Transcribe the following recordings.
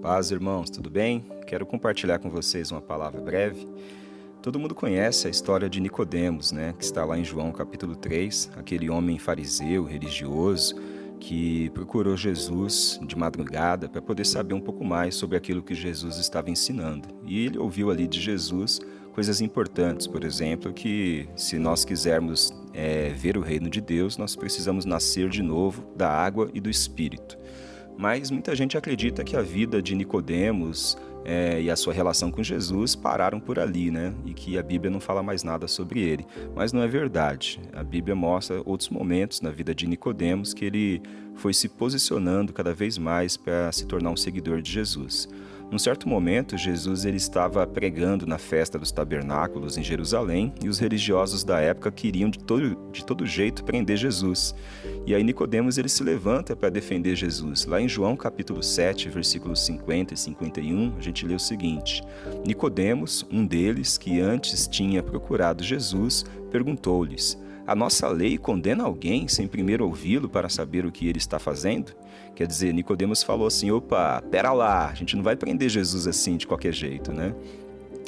Paz, irmãos, tudo bem? Quero compartilhar com vocês uma palavra breve. Todo mundo conhece a história de Nicodemos, né? Que está lá em João capítulo 3, aquele homem fariseu, religioso, que procurou Jesus de madrugada para poder saber um pouco mais sobre aquilo que Jesus estava ensinando. E ele ouviu ali de Jesus coisas importantes, por exemplo, que se nós quisermos ver o reino de Deus, nós precisamos nascer de novo da água e do Espírito. Mas muita gente acredita que a vida de Nicodemos e a sua relação com Jesus pararam por ali, né? E que a Bíblia não fala mais nada sobre ele. Mas não é verdade. A Bíblia mostra outros momentos na vida de Nicodemos que ele foi se posicionando cada vez mais para se tornar um seguidor de Jesus. Num certo momento, Jesus ele estava pregando na festa dos tabernáculos em Jerusalém e os religiosos da época queriam de todo jeito prender Jesus. E aí Nicodemos ele se levanta para defender Jesus. Lá em João capítulo 7, versículos 50 e 51, a gente lê o seguinte: Nicodemos, um deles que antes tinha procurado Jesus, perguntou-lhes: a nossa lei condena alguém sem primeiro ouvi-lo para saber o que ele está fazendo? Quer dizer, Nicodemos falou assim, opa, pera lá, a gente não vai prender Jesus assim de qualquer jeito, né?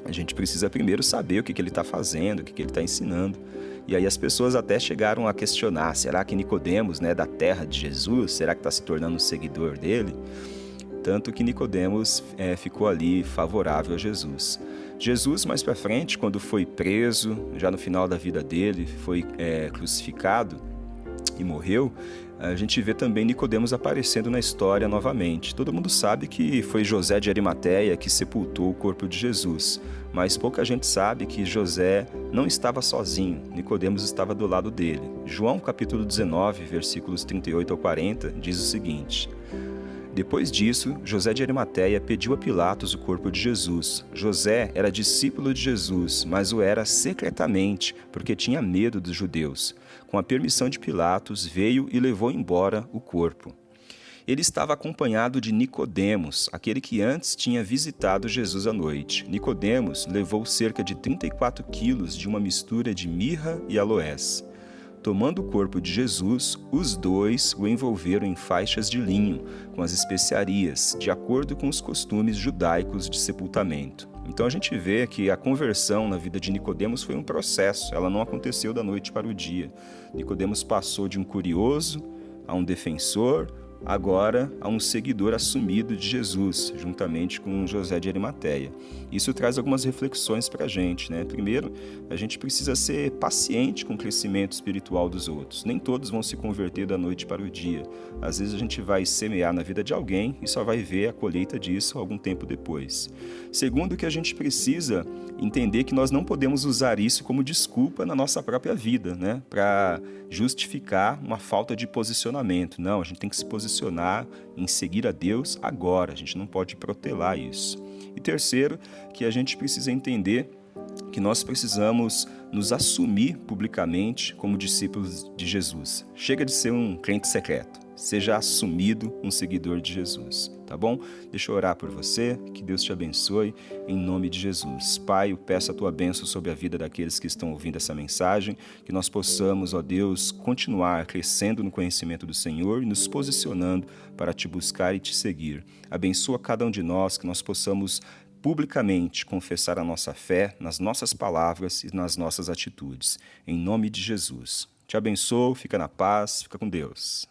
A gente precisa primeiro saber o que ele está fazendo, o que ele está ensinando. E aí as pessoas até chegaram a questionar, será que Nicodemos, né, da terra de Jesus, será que está se tornando um seguidor dele? Tanto que Nicodemos ficou ali favorável a Jesus. Jesus, mais para frente, quando foi preso, já no final da vida dele, foi crucificado e morreu, a gente vê também Nicodemos aparecendo na história novamente. Todo mundo sabe que foi José de Arimateia que sepultou o corpo de Jesus, mas pouca gente sabe que José não estava sozinho, Nicodemos estava do lado dele. João capítulo 19, versículos 38 ao 40, diz o seguinte: depois disso, José de Arimateia pediu a Pilatos o corpo de Jesus. José era discípulo de Jesus, mas o era secretamente, porque tinha medo dos judeus. Com a permissão de Pilatos, veio e levou embora o corpo. Ele estava acompanhado de Nicodemos, aquele que antes tinha visitado Jesus à noite. Nicodemos levou cerca de 34 quilos de uma mistura de mirra e aloés. Tomando o corpo de Jesus, os dois o envolveram em faixas de linho, com as especiarias, de acordo com os costumes judaicos de sepultamento. Então a gente vê que a conversão na vida de Nicodemos foi um processo, ela não aconteceu da noite para o dia. Nicodemos passou de um curioso a um defensor, agora a um seguidor assumido de Jesus, juntamente com José de Arimateia. Isso traz algumas reflexões para a gente, né? Primeiro, a gente precisa ser paciente com o crescimento espiritual dos outros. Nem todos vão se converter da noite para o dia. Às vezes a gente vai semear na vida de alguém e só vai ver a colheita disso algum tempo depois. Segundo, que a gente precisa entender que nós não podemos usar isso como desculpa na nossa própria vida, né? Para justificar uma falta de posicionamento. Não, a gente tem que se posicionar em seguir a Deus agora, a gente não pode protelar isso. E terceiro, que a gente precisa entender que nós precisamos nos assumir publicamente como discípulos de Jesus. Chega de ser um crente secreto, seja assumido um seguidor de Jesus, tá bom? Deixa eu orar por você, que Deus te abençoe, em nome de Jesus. Pai, eu peço a tua bênção sobre a vida daqueles que estão ouvindo essa mensagem, que nós possamos, ó Deus, continuar crescendo no conhecimento do Senhor e nos posicionando para te buscar e te seguir. Abençoa cada um de nós, que nós possamos publicamente confessar a nossa fé nas nossas palavras e nas nossas atitudes. Em nome de Jesus. Te abençoo, fica na paz, fica com Deus.